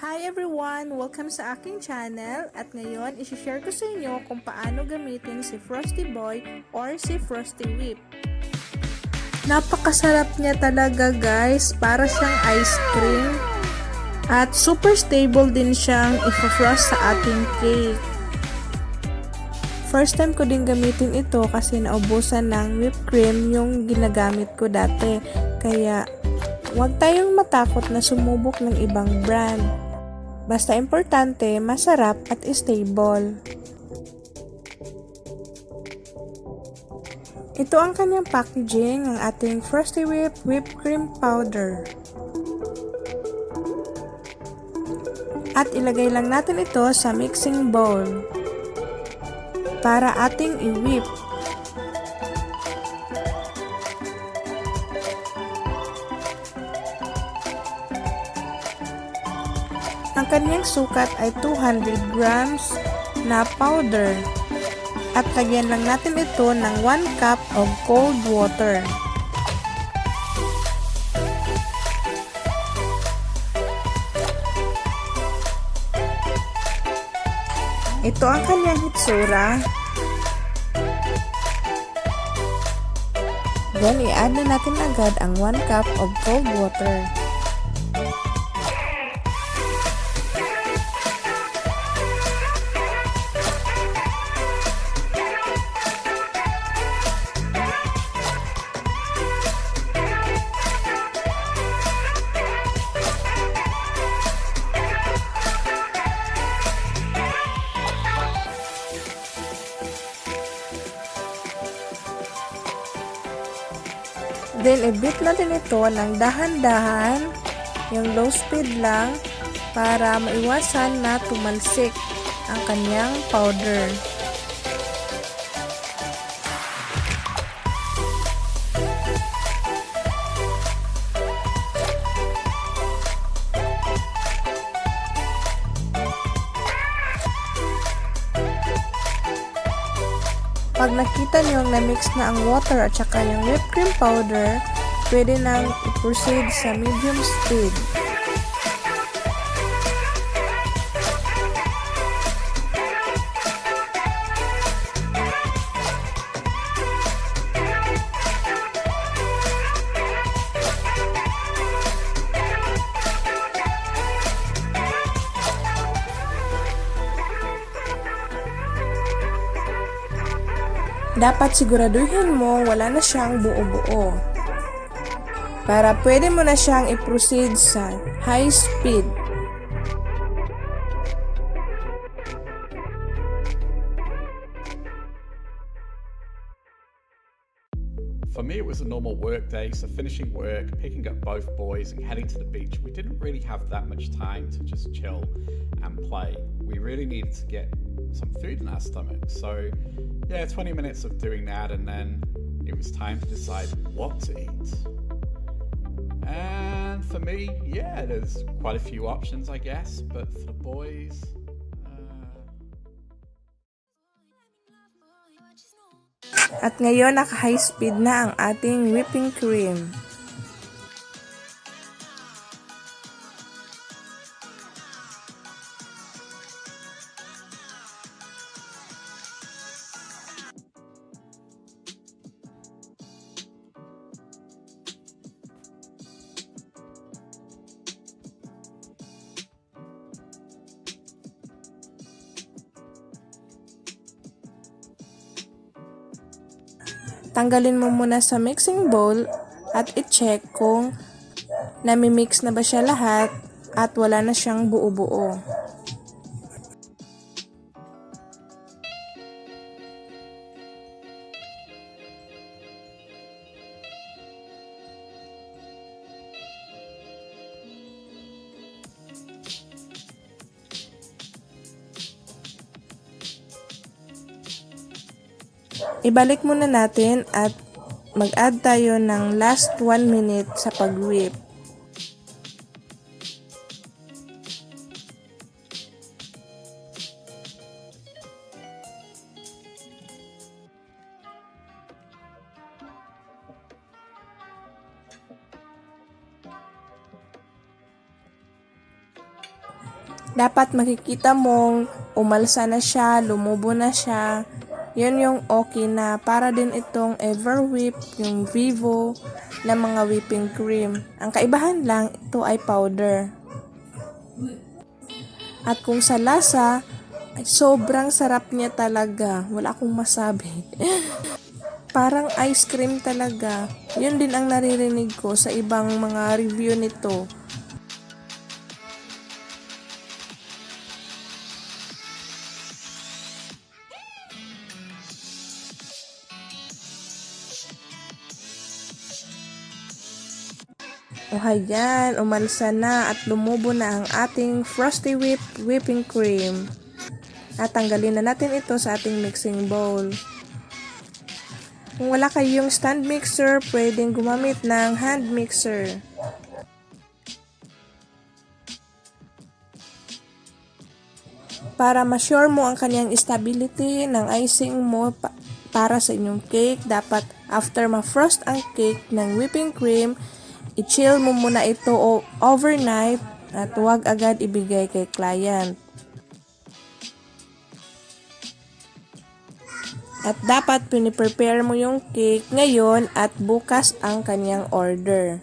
Hi everyone! Welcome sa aking channel at ngayon isi-share ko sa inyo kung paano gamitin si Frosty Boy or si Frosty Whip. Napakasarap niya talaga guys, para siyang ice cream at super stable din siyang i-frost sa ating cake. First time ko din gamitin ito kasi naubusan ng whipped cream yung ginagamit ko dati, kaya huwag tayong matakot na sumubok ng ibang brand. Basta importante, masarap at stable. Ito ang kanyang packaging ng ating Frosty Whip whipped cream powder. At ilagay lang natin ito sa mixing bowl para ating i-whip. Ang kanyang sukat ay 200 grams na powder at lagyan lang natin ito ng 1 cup of cold water. Ito ang kanyang hitsura. Then i-add na natin agad ang 1 cup of cold water. Then, i-beat natin ito ng dahan-dahan, yung low speed lang, para maiwasan na tumalsik ang kanyang powder. Pag nakita nyo na-mix na ang water at saka yung whipped cream powder, pwede nang i-proceed sa medium speed. Dapat siguraduhin mo wala na siyang buo-buo para pwede mo na siyang i-proceed sa high speed. For me, it was a normal work day, so finishing work, picking up both boys and heading to the beach. We didn't really have that much time to just chill and play. We really needed to get some food in our stomach. So yeah, 20 minutes of doing that, and then it was time to decide what to eat. And for me, yeah, there's quite a few options, I guess, but for the boys, At ngayon, naka-high speed na ang ating whipping cream. Tanggalin mo muna sa mixing bowl at i-check kung nami-mix na ba siya lahat at wala na siyang buo-buo. Ibalik muna natin at mag-add tayo ng last 1 minute sa pag-whip. Dapat makikita mong umalsa na siya, lumubo na siya. Yun yung okay na. Para din itong Everwhip, yung Vivo na mga whipping cream. Ang kaibahan lang, ito ay powder. At kung sa lasa, ay sobrang sarap niya talaga. Wala akong masabi. Parang ice cream talaga. Yun din ang naririnig ko sa ibang mga review nito. O hayan, umalsa na at lumubo na ang ating Frosty whipping cream. At tanggalin na natin ito sa ating mixing bowl. Kung wala kayong stand mixer, pwedeng gumamit ng hand mixer. Para ma-sure mo ang kanyang stability ng icing mo para sa inyong cake, dapat after ma-frost ang cake ng whipping cream, i-chill mo muna ito overnight at huwag agad ibigay kay client. At dapat piniprepare mo yung cake ngayon at bukas ang kanyang order.